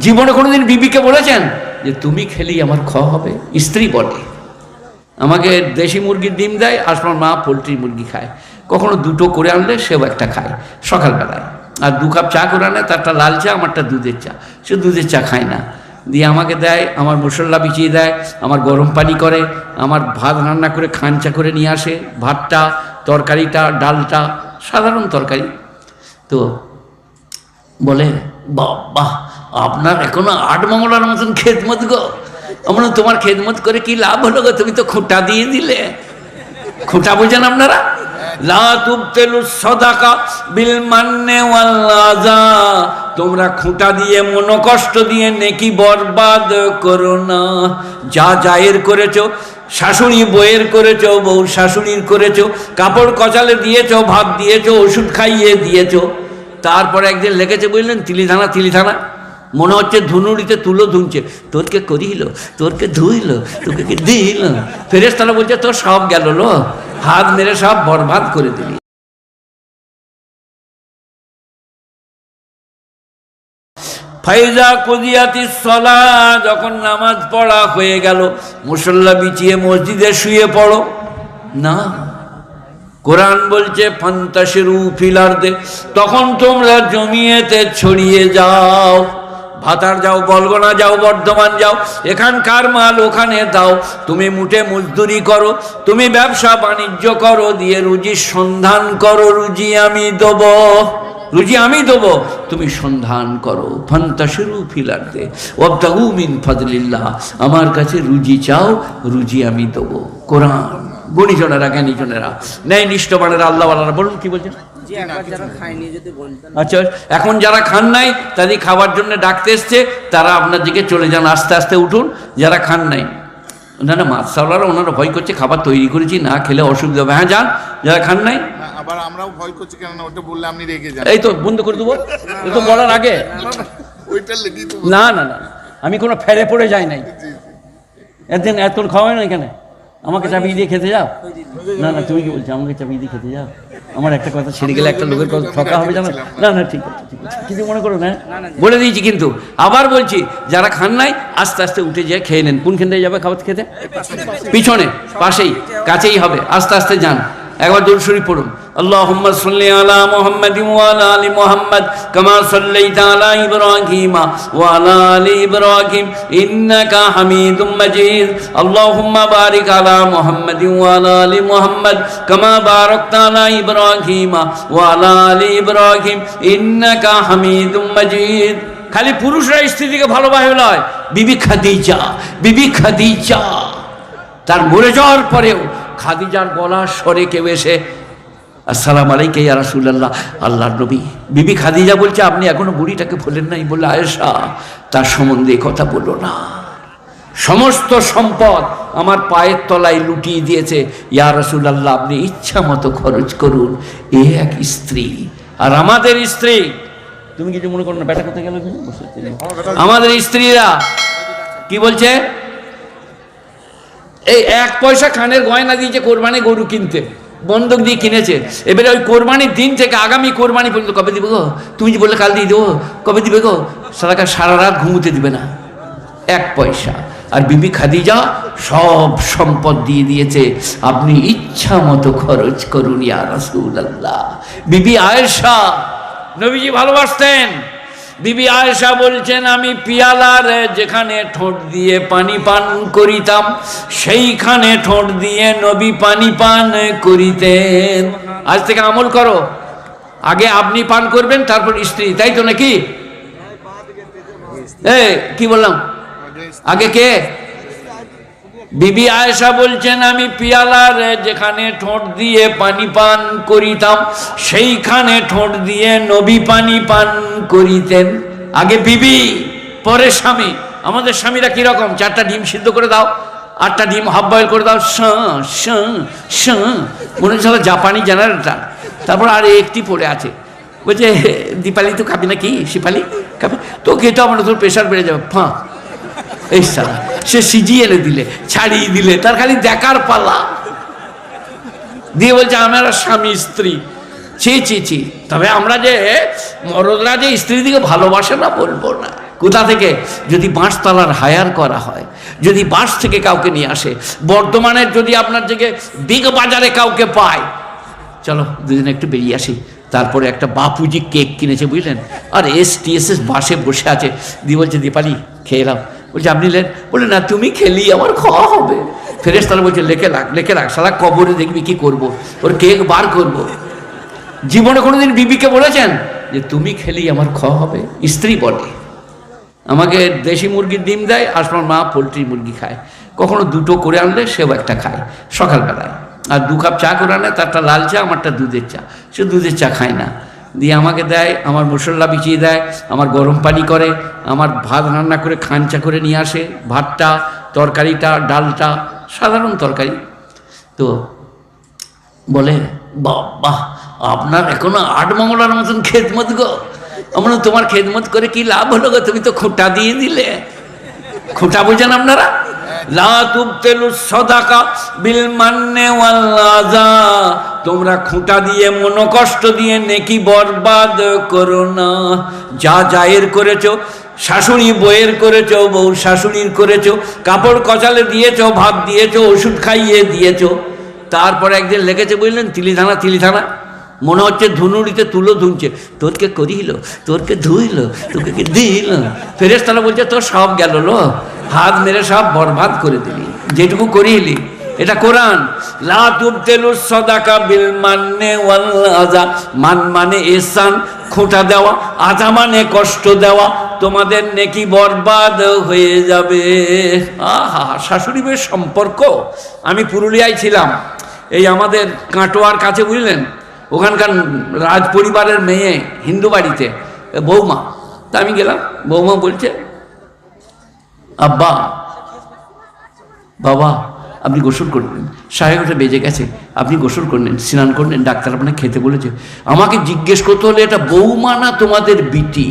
জীবনে কোনোদিন বিবিকে বলেছেন যে তুমি খেলেই আমার খাওয়া হবে? স্ত্রী বলে। আমাকে দেশি মুরগির ডিম দেয়, আপনার মা পোলট্রি মুরগি খায়, কখনো দুটো করে আনলে সেও একটা খায় সকালবেলায়, আর 2 কাপ চা করে আনে, তারটা লাল চা, আমারটা দুধের চা। সে দুধের চা খায় না, দিয়ে আমাকে দেয়, আমার মশলা বিছিয়ে দেয়, আমার গরম পানি করে, আমার ভাত রান্না করে খাঞ্চা করে নিয়ে আসে, ভাতটা, তরকারিটা, ডালটা, সাধারণ তরকারি। তো বলে, বাবা আপনার এখনো 8 মঙ্গলার মতন খেদমত গো। আমরা তোমার খেদমত করে কি লাভ হলো গো, তুমি তো খোঁটা দিয়ে দিলে। খোঁটা বোঝেন আপনারা? লা তুবতিলু সাদাকা বিল মান্নি ওয়াল আযা, তোমরা খোঁটা দিয়ে, মনোকষ্ট দিয়ে নেকি বরবাদ করো না। যা জায়ের করেছো, শাশুড়ি বউয়ের করেছো, বউ শাশুড়ির করেছো, কাপড় কচালে দিয়েছো, ভাত দিয়েছো, ওষুধ খাইয়ে দিয়েছো। তারপরে একদিন লেগেছে বুঝলেন, তিলিধানা তিলিধানা, মনে হচ্ছে ধুনুড়িতে তুলো ধুনছে, তোরকে করিল, তোরকে ধুইল, তোকে দিল। ফেরেশতারা বলছে তোর সব গেল লো, হাত মেরে সব বরবাদ করে দিলি। ফাইজা কুদিয়াতিস সালাহ, যখন নামাজ পড়া হয়ে গেল, মুসল্লা বিছিয়ে মসজিদে শুয়ে পড়ো না। কোরআন বলছে ফান্তাশিরু ফিল আরদে, তখন তোমরা জমিয়েতে ছড়িয়ে যাও। ভাতার যাও, বলগনা যাও, বর্ধমান যাও, এখানকার মাল ওখানে দাও। তুমি মুঠে মজদুরি করো, তুমি ব্যবসা বাণিজ্য করো, দিয়ে রুজির সন্ধান করো। রুজি আমি দেবো, রুজি আমি দেবো, তুমি সন্ধান করো। ফান্তাশিরু ফিল আরদে ওয়াবতাগু মিন ফাদলিল্লাহ, আমার কাছে রুজি চাও, রুজি আমি দেবো। কোরআন। গুণীজনেরা, জ্ঞানীজনেরা, ন্যায় নিষ্ঠবানেরা, আল্লাহওয়ালারা, বলুন কি বলছেন? আচ্ছা, এখন যারা খান নাই তাদের খাবার জন্য ডাকতে এসছে, তারা আপনার দিকে চলে যান, আস্তে আস্তে উঠুন। যারা খান নাই, না না মাছওয়ালারা, ওনারা ভয় করছে, খাবার তৈরি করেছি, না খেলে অসুবিধা হবে। হ্যাঁ যান, যারা খান নাই। আবার আমরাও ভয় করছি, কেন না ওটা বললে আপনি রেগে যান। এই তো বন্ধ করে দেবো, এই তো বলার আগে। ওইটা লেগেই তো। না না না, আমি কোনো ফেরে পড়ে যাই নাই। একদিন এত খাওয়াই না এখানে, আমাকে চাপিয়ে দিয়ে খেতে যাও। না না, তুমি কি বলছো, আমাকে চাপিয়ে দিয়ে খেতে যাও? আমার একটা কথা ছেড়ে গেলে একটা লোকের কথা ঠকা হবে, জানো? না না, ঠিক আছে ঠিক আছে, কিছু মনে করো না, বলে দিয়েছি। কিন্তু আবার বলছি, যারা খান নাই আস্তে আস্তে উঠে যেয়ে খেয়ে নেন। কোনখানে যাবে খাবার খেতে? পিছনে, পাশেই, কাছেই হবে, আস্তে আস্তে যান। একবার দুরূদ শরীফ পড়ুন। আল্লাহুম্মা সাল্লি আলা মুহাম্মাদিন ওয়া আলা আলি মুহাম্মাদ কামা সাল্লাইতা আলা ইব্রাহিম ওয়া আলা আলি ইব্রাহিম ইন্নাকা হামিদুম মাজিদ। আল্লাহুম্মা বারিক আলা মুহাম্মাদিন ওয়া আলা আলি মুহাম্মাদ কামা বারাকতা আলা ইব্রাহিম ওয়া আলা আলি ইব্রাহিম ইন্নাকা হামিদুম মাজিদ। খালি পুরুষরা স্ত্রীকে ভালোবাসে নয়, বিবি খাদিজা, বিবি খাদিজা, তার মরে যাওয়ার পরেও খাদিজার গলার স্বরে কেউ এসে আসসালামু আলাইকা ইয়া রাসূলুল্লাহ, আল্লাহর নবী। বিবি খাদিজা বলছে, আপনি এখনো বুড়িটাকে বলেন নাই? বললে, আয়েশা তার সম্বন্ধে কথা বলো না, সমস্ত সম্পদ আমার পায়ের তলায় লুটিয়ে দিয়েছে। ইয়া রাসূলুল্লাহ, আপনি ইচ্ছা মতো খরচ করুন। এ এক স্ত্রী। আর আমাদের স্ত্রী, তুমি কিছু মনে করো না, বেটা কোথায় গেল? আমাদের স্ত্রীরা কি বলছে? এই 1 পয়সা খানের গয়না দিয়েছে কোরবানি গরু কিনতে, বন্ধক দিয়ে কিনেছে। এবারে ওই কোরবানির দিন থেকে আগামী কোরবানি পর্যন্ত, কবে দিবে গো? তুমি যে বললে কাল দিয়ে দেবো, কবে দিবে গো? সারা রাত ঘুমোতে দিবে না, 1 পয়সা। আর বিবি খাদিজা সব সম্পদ দিয়ে দিয়েছে, আপনি ইচ্ছা মতো খরচ করুন ইয়া রাসূলুল্লাহ। বিবি আয়েশা, নবীজি ভালোবাসতেন। বিবি আয়েশা বলছেন, আমি পিয়ালার যেখানে ঠোঁট দিয়ে পানি পান করিতাম, সেইখানে ঠোঁট দিয়ে নবী পানি পান করিতেন। আজ থেকে আমল করো, আগে আপনি পান করবেন, তারপর স্ত্রী, তাই তো নাকি? কি বললাম? আগে কে? বিবি আয়েশা বলছেন, আমি পিয়ালার যেখানে ঠোঁট দিয়ে পানি পান করিতাম, সেইখানে ঠোঁট দিয়ে নবী পানি পান করিতেন। আগে বিবি, পরে স্বামী। আমাদের স্বামীরা কিরকম? 4টা ডিম সিদ্ধ করে দাও, 8টা ডিম হাফ বয়েল করে দাও, মনে হচ্ছে জাপানি জেনারেটর। তারপর আর একটি পড়ে আছে, বলছে দীপালি তো খাবি নাকি? শিপালি খাবি তো? খেতে আমার তোর প্রেশার বেড়ে যাবে। এই সারা, সে সিজিয়ে এনে দিলে, ছাড়িয়ে দিলে, তার খালি দেখার পালা। দিয়ে বলছে আমার স্বামী স্ত্রী। ছি ছি ছি। তবে আমরা যে মরদরা যে স্ত্রী দিকে ভালোবাসে না, বলবো না, কোথা থেকে? যদি বাঁশতলার হায়ার করা হয়, যদি বাঁশ থেকে কাউকে নিয়ে আসে, বর্ধমানের যদি আপনার দিকে বিগ বাজারে কাউকে পায়, চলো দুদিন একটু বেরিয়ে আসি। তারপরে একটা বাপুজি কেক কিনেছে, বুঝলেন, আর STSS বাসে বসে আছে, দিয়ে বলছে দীপালি খেয়ে এলাম। বলছে আপনি নেন? বলে না, তুমি খেলি আমার খাওয়া হবে। ফেরেশতারা বলছে লেখে রাখ, সারা কবরে দেখবি কি করব, ওর কেক বার করব। জীবনে কোনোদিন বিবিকে বলেছেন যে তুমি খেলি আমার খাওয়া হবে? স্ত্রী বলে। আমাকে দেশি মুরগির ডিম দেয়, আর আমার মা পোলট্রি মুরগি খায়। কখনো দুটো করে আনলে সেও একটা খায় সকালবেলায়, আর 2 কাপ চা করে আনলে তারটা লাল চা, আমারটা দুধের চা। সে দুধের চা খায় না, দিয়ে আমাকে দেয়, আমার মশলা বিছিয়ে দেয়, আমার গরম পানি করে, আমার ভাত রান্না করে খাঞ্চা করে নিয়ে আসে, ভাতটা, তরকারিটা, ডালটা, সাধারণ তরকারি। তো বলে বাহ, আপনার এখনো 8 মঙ্গলার মতন খেদমত গো। আমরা তোমার খেদমত করে কি লাভ হলো গো, তুমি তো খোঁটা দিয়ে দিলে। খোঁটা বোঝেন আপনারা? লা তুবতিলু সাদাকা বিল মান্নি ওয়াল আযা, তোমরা খোঁটা দিয়ে, মনোকষ্ট দিয়ে নেকি বরবাদ করো না। যা জায়ের করেছো, শাশুড়ি বউয়ের করেছো, বউ শাশুড়ির করেছো, কাপড় কচালে দিয়েছো, ভাত দিয়েছো, ওষুধ খাইয়ে দিয়েছো। তারপরে একদিন লেগেছে, বুঝলেন, তিলিধানা, মনে হচ্ছে ধুনুড়িতে তুলো ধুনছে। তোরকে করিল, তোরকে ধুইল, তোকে দিল। ফেরেশতারা বলছে তোর সব গেল লো, হাত মেরে সব বরবাদ করে দিলি, যেটুকু করিলি। এটা কোরআন। লা তুবতিলু সাদাকা বিল মান্নি ওয়াল আযা, মান মানে ইহসান, খোঁটা দেওয়া, আযা মানে কষ্ট দেওয়া, তোমাদের নেকি বরবাদ হয়ে যাবে। আহা, শাশুড়ি বউয়ের সম্পর্ক। আমি পুরুলিয়ায় ছিলাম, এই আমাদের কাটোয়ার কাছে, বুঝলেন, ওখানকার রাজ পরিবারের মেয়ে, হিন্দু বাড়িতে, বৌমা। তা আমি গেলাম, বৌমা বলছে আব্বা, বাবা আপনি গোসল করলেন, 9:30 বেজে গেছে, আপনি গোসল করলেন, স্নান করলেন, ডাক্তার আপনাকে খেতে বলেছে। আমাকে জিজ্ঞেস করতে হলে এটা বৌমা না তোমাদের বিটি?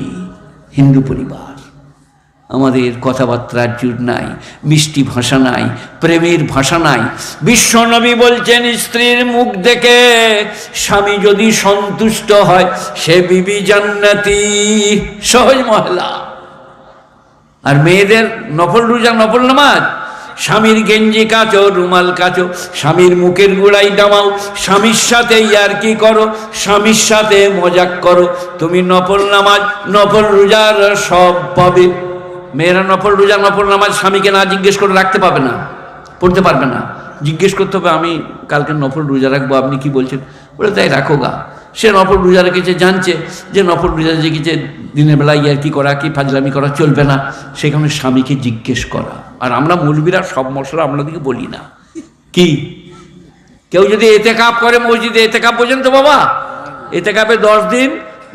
হিন্দু পরিবার, আমাদের কথাবার্তার জুড় নাই, মিষ্টি ভাষা নাই, প্রেমের ভাষা নাই। বিশ্বনবী বলছেন, স্ত্রীর মুখ দেখে স্বামী যদি সন্তুষ্ট হয়, সে বিবি জান্নাতি, সহজ মহিলা। আর মেয়েদের নফল রোজা, নফল নামাজ, স্বামীর গেঞ্জি কাচো, রুমাল কাচো, স্বামীর মুখের গোড়াই ডামাও, স্বামীর সাথে ইয়ার্কি করো, স্বামীর সাথে মজাক করো, তুমি নফল নামাজ, নফল রোজার সব পাবে। মেয়েরা নফল রোজা, নফল নামাজ স্বামীকে না জিজ্ঞেস করে রাখতে পাবে না, পড়তে পারবে না। জিজ্ঞেস করতে হবে, আমি কালকে নফল রোজা রাখবো, আপনি কি বলছেন? বলে তাই রাখো গা। সে নফল রোজা রেখেছে, জানছে যে নফল রোজা রেখেছে, দিনের বেলায় ইয়ার্কি করা কি ফাজলামি করা চলবে না, সেখানে স্বামীকে জিজ্ঞেস করা। আর আমরা মৌলবীরা সব মশলা আপনাদেরকে বলি না। কি কেউ যদি এতেকাপ করে মসজিদে, এতেকাপ বোঝেন তো বাবা? এতেকাপে 10 দিন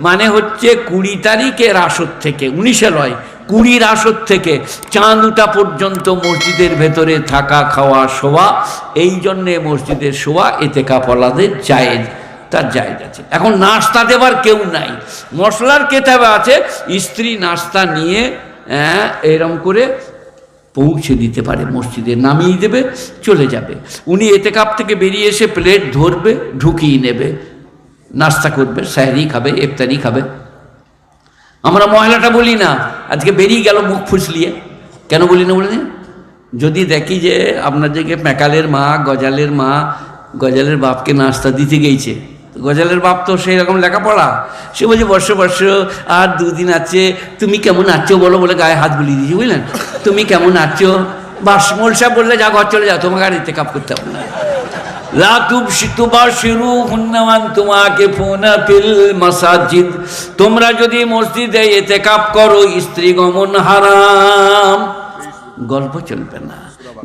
মানে হচ্ছে 20 তারিখের আসর থেকে, 19-এ নয়, 20-র আসর থেকে চাঁদ উঠা পর্যন্ত মসজিদের ভেতরে থাকা, খাওয়া, শোয়া। এই জন্যে মসজিদের শোয়া এতেকাপওয়ালাদের জায়েজ, তার জায়েজ আছে। এখন নাস্তা দেবার কেউ নাই, মশলার কেতাবে আছে, স্ত্রী নাস্তা নিয়ে এরম করে পৌঁছে দিতে পারে, মসজিদে নামিয়ে দেবে, চলে যাবে। উনি এতেকাপ থেকে বেরিয়ে এসে প্লেট ধরবে, ঢুকিয়ে নেবে, নাস্তা করবে, সাহরি খাবে, ইফতারি খাবে। আমরা মহিলাটা বলি না, আজকে বেরিয়ে গেল মুখ ফুসলিয়ে, কেন বলি না বলে দিন? যদি দেখি যে আপনার দিকে প্যাকালের মা, গজালের মা, গজালের বাপকে নাস্তা দিতে গেছে, গজালের বাপ তো সেই রকম লেখাপড়া, সে বলছে বর্ষ আর 2 দিন আছে, তুমি কেমন আছো বলো, বলে গায়ে হাত বুলিয়ে দিয়েছি, বুঝলেন, তুমি কেমন আছো। বাস মোলসা বললে যা ঘর চলে যাও, তোমাকে আর ইতেকাপ করতে হবে না। লা তুবশিরুহুন্না ওয়া আনতুম আকিফুনা ফিল মাসাজিদ, তোমরা যদি মসজিদে ইতিকাফ করো, স্ত্রী গমন হারাম, গল্প চলবে না,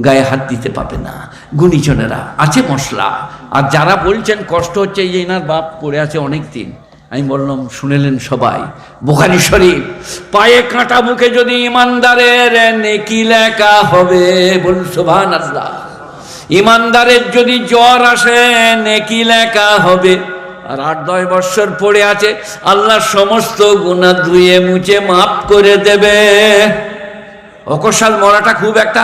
গায়ে হাত দিতে পাবে না। গুণীজনেরা আছে মশলা। আর যারা বলছেন কষ্ট হচ্ছে, এই যে এনার বাপ পড়ে আছে অনেক দিন, আমি বললাম শুনেলেন সবাই, বুখারী শরীফ, পায়ে কাঁটা মুখে যদি ইমানদারের নেকি লেখা হবে, বলুন সুবহানাল্লাহ। ইমানদারের যদি জ্বর আসে, নেকি লেখা হবে। আর 8-10 বছর পড়ে আছে, আল্লাহ সমস্ত গুনাহ ধুয়ে মুছে মাফ করে দেবে। অকস্মাৎ মরাটা খুব একটা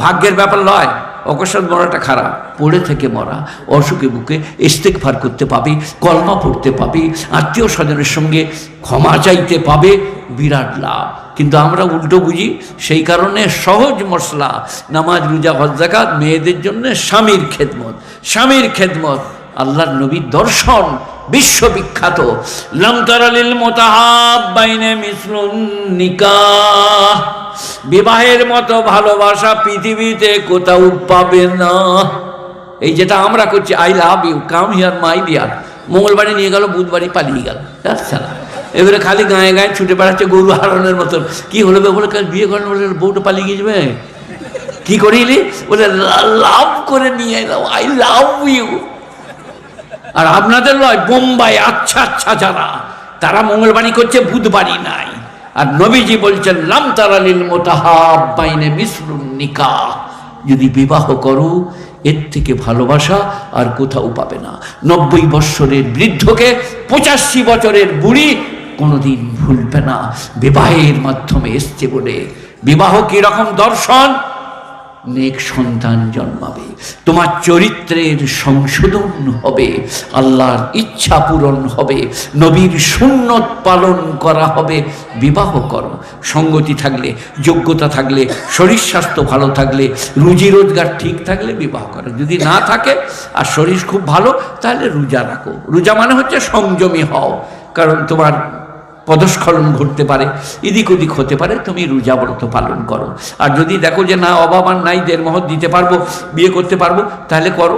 ভাগ্যের ব্যাপার নয়, অকস্মাৎ মরাটা খারাপ। পড়ে থেকে মরা, অসুখে বুকে ইস্তেগফার করতে পাবে, কলমা পড়তে পাবে, আত্মীয় স্বজনের সঙ্গে ক্ষমা চাইতে পাবে, বিরাট লাভ। কিন্তু আমরা উল্টো বুঝি। সেই কারণে সহজ মশলা নামাজ, রোজা, হজ, যাকাত মেয়েদের জন্য স্বামীর খেদমত, স্বামীর খেদমত। আল্লাহর নবীর দর্শন বিশ্ববিখ্যাত, লাম তারা লিল মুতাহাব্বাইনে মিসলুন নিকাহ, বিবাহের মতো ভালোবাসা পৃথিবীতে কোথাও পাবে না। এই যেটা আমরা করছি, I love you, come here my dear, মঙ্গলবারে নিয়ে গেল, বুধবারই পালিয়ে গেল। আচ্ছা, এবারে খালি গায়ে গায়ে ছুটে বেড়াচ্ছে গরু হারানোর মতন। কি হলো বলে, কাল বিয়ে করেন বলে বউটা পালিয়ে গিয়ে যাবে, কি করিলি বলে লাভ করে নিয়ে এলাম, আই লাভ ইউ। আর আপনাদের নয়, বোম্বাই আচ্ছা আচ্ছা যারা, তারা মঙ্গলবারই করছে, বুধবারই নাই। আর নবীজি বলছেন লাম তারা লিল মুতাহাব্বাইনে মিসলুন নিকাহ, যদি বিবাহ করো এর থেকে ভালোবাসা আর কোথাও পাবে না। 90 বৎসরের বৃদ্ধকে 85 বছরের বুড়ি কোনোদিন ভুলবে না, বিবাহের মাধ্যমে এসছে বলে। বিবাহ কি রকম দর্শন? নেক সন্তান জন্মাবে, তোমার চরিত্রের সংশোধন হবে, আল্লাহর ইচ্ছা পূরণ হবে, নবীর সুন্নত পালন করা হবে। বিবাহ করো, সঙ্গতি থাকলে, যোগ্যতা থাকলে, শরীর স্বাস্থ্য ভালো থাকলে, রুজি রোজগার ঠিক থাকলে বিবাহ করো। যদি না থাকে আর শরীর খুব ভালো, তাহলে রোজা রাখো। রোজা মানে হচ্ছে সংযমী হও, কারণ তোমার পদস্খলন ঘটতে পারে, এদিক ওদিক হতে পারে, তুমি রোজা ব্রত পালন করো। আর যদি দেখো যে না, অভাব আর নাই, দেড় মহৎ দিতে পারবো, বিয়ে করতে পারবো, তাহলে করো।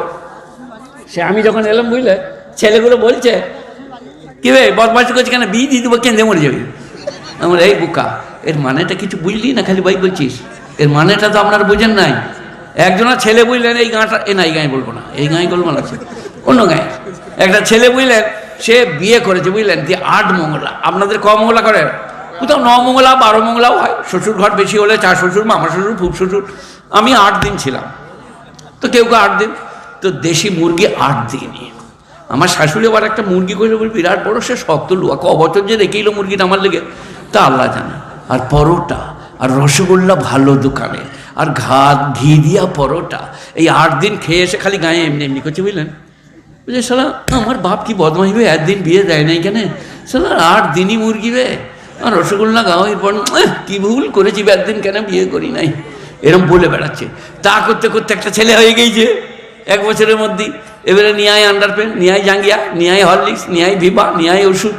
সে আমি যখন এলাম, বুঝলে, ছেলেগুলো বলছে কি রে বদমাইশি করছি কেন, বিয়ে দিয়ে দেবো, কেঁদে মরে যাবি। আমার এই বোকা, এর মানেটা কিছু বুঝলি না, খালি ভাই বলছিস, এর মানেটা তো আপনার বুঝেন নাই। একজনের ছেলে বুঝলেন, এই গাঁটা না, এই গাঁয়ে বলবো না, এই গাঁয়ে গোলমাল আছে, অন্য গাঁয়ে। একটা ছেলে বুঝলেন, সে বিয়ে করেছে, বুঝলেন, দিয়ে 8 মঙ্গলা। আপনাদের ক মঙ্গলা করে? কোথাও 9 মঙ্গলা, 12 মঙ্গলাও হয়। শ্বশুর ঘর বেশি হলে 4 শ্বশুর, মামা শ্বশুর, ফুফ শ্বশুর। আমি 8 দিন ছিলাম, তো কেউ 8 দিন, তো দেশি মুরগি 8 দিনই। আমার শাশুড়ি আবার একটা মুরগি করে বিরাট বড়, সে শক্ত লুয়া, ক বছর যে রেখে এলো মুরগিটা আমার লেগে, তা আল্লাহ জানে। আর পরোটা আর রসগোল্লা ভালো দোকানে, আর ঘি দিয়া পরোটা। এই 8 দিন খেয়ে এসে খালি গায়ে এমনি এমনি করছে, বুঝলেন। বুঝলে শালা আমার বাপ কি বদমাইশ বে, 1 দিন বিয়ে দেয় নাই কেন, শালা 8 দিনই মুরগি বে, আর রসগোল্লা গাওয়ার পর কি ভুল করেছি, 1 দিন কেন বিয়ে করি নাই, এরকম বলে বেড়াচ্ছে। তা করতে করতে একটা ছেলে হয়ে গেছে 1 বছরের মধ্যেই। এবারে নিয়ে আয় আন্ডারপ্যান্ট, নিয়ে আয় জাঙ্গিয়া, নিয়ে আয় হরলিক্স, নিয়ে আয় ভিভা, নিয়ে আয় ওষুধ,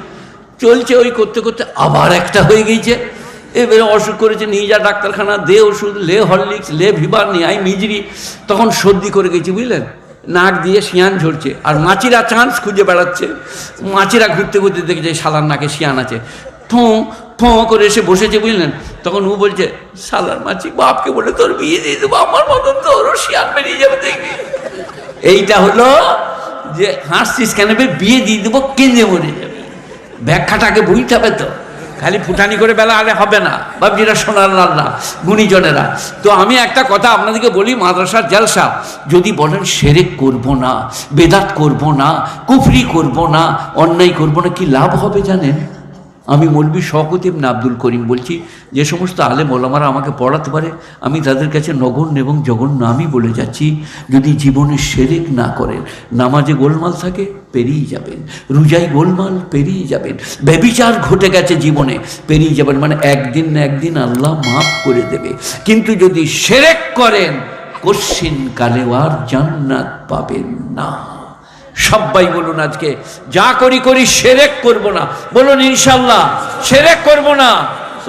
চলছে। ওই করতে করতে আবার একটা হয়ে গেছে। এবারে অসুখ করেছে, নিয়ে যা ডাক্তারখানা, দে ওষুধ, লে হরলিক্স, লে ভিভা, নিয়ে আয় মিজরি। তখন সর্দি করে গেছি, বুঝলেন, নাক দিয়ে শিয়ান ঝরছে, আর মাছিরা চান্স খুঁজে বেড়াচ্ছে। মাছিরা ঘুরতে ঘুরতে দেখেছে শালার নাকে শিয়ান আছে, ফোঁ ফোঁ করে এসে বসেছে, বুঝলেন। তখন ও বলছে, শালার মাছি, বাপকে বলে তোর বিয়ে দিয়ে দেবো, আমার মতন তো ওরও শিয়ান বেরিয়ে যাবে দেখবি। এইটা হলো যে হাসছিস কেন, বিয়ে দিয়ে দেবো, কেঁদে মরে যাবে। ব্যাখ্যাটাকে বুঝতে হবে তো, খালি ফুটানি করে বেলা আলে হবে না। বাবজিরা, সোনার লাল্লা, গুণীজনেরা, তো আমি একটা কথা আপনাদেরকে বলি, মাদ্রাসার জলসা যদি বলেন শিরক করব না, বেদাত করব না, কুফরি করব না, অন্যায় করব না, কি লাভ হবে জানেন? আমি মৌলভী শওকত ইবনে আব্দুল করিম বলছি, যে সমস্ত আলেম ওলামারা আমাকে পড়াতে পারে, আমি তাদের কাছে নগণ্য এবং জঘন্য আমি বলে যাচ্ছি, যদি জীবনে শিরক না করেন, নামাজে গোলমাল থাকে পেরিয়ে যাবেন, রোজায় গোলমাল পেরিয়ে যাবেন, ব্যভিচার ঘটে গেছে জীবনে পেরিয়ে যাবেন, মানে একদিন না একদিন আল্লাহ মাফ করে দেবে। কিন্তু যদি শিরক করেন, কশ্চিন কালেও আর জান্নাত পাবেন না। সবাই বলুন আজকে, যা করি করি শিরক করব না, বলুন ইনশাআল্লাহ শিরক করব না।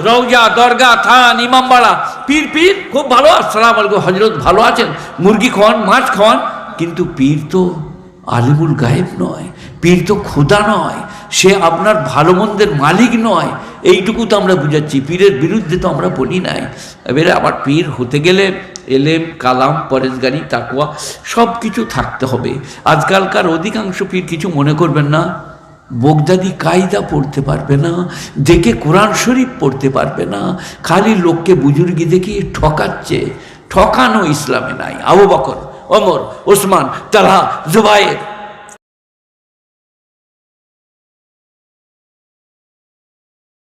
রওজা, দরগা, থান, ইমামবাড়া, পীর পীর খুব ভালো, আসসালামু আলাইকুম হযরত ভালো আছেন, মুরগি খাওয়ান, মাছ খাওয়ান, কিন্তু পীর তো আলিমুল গায়েব নয়, পীর তো খোদা নয়, সে আপনার ভালো মন্দের মালিক নয়। এইটুকু তো আমরা বুঝাচ্ছি, পীরের বিরুদ্ধে তো আমরা বলি নাই। এবারে আবার পীর হতে গেলে এলেম, কালাম, পরেজগারি, তাকওয়া সব কিছু থাকতে হবে। আজকালকার অধিকাংশ পীর কিছু মনে করবেন না, বগদাদি কায়দা পড়তে পারবে না, দেখে কোরআন শরীফ পড়তে পারবে না, খালি লোককে বুজুর্গি দেখিয়ে ঠকাচ্ছে। ঠকানো ইসলামে নাই। আবু বকর, ওমর, ওসমান, তালহা, জুবায়ের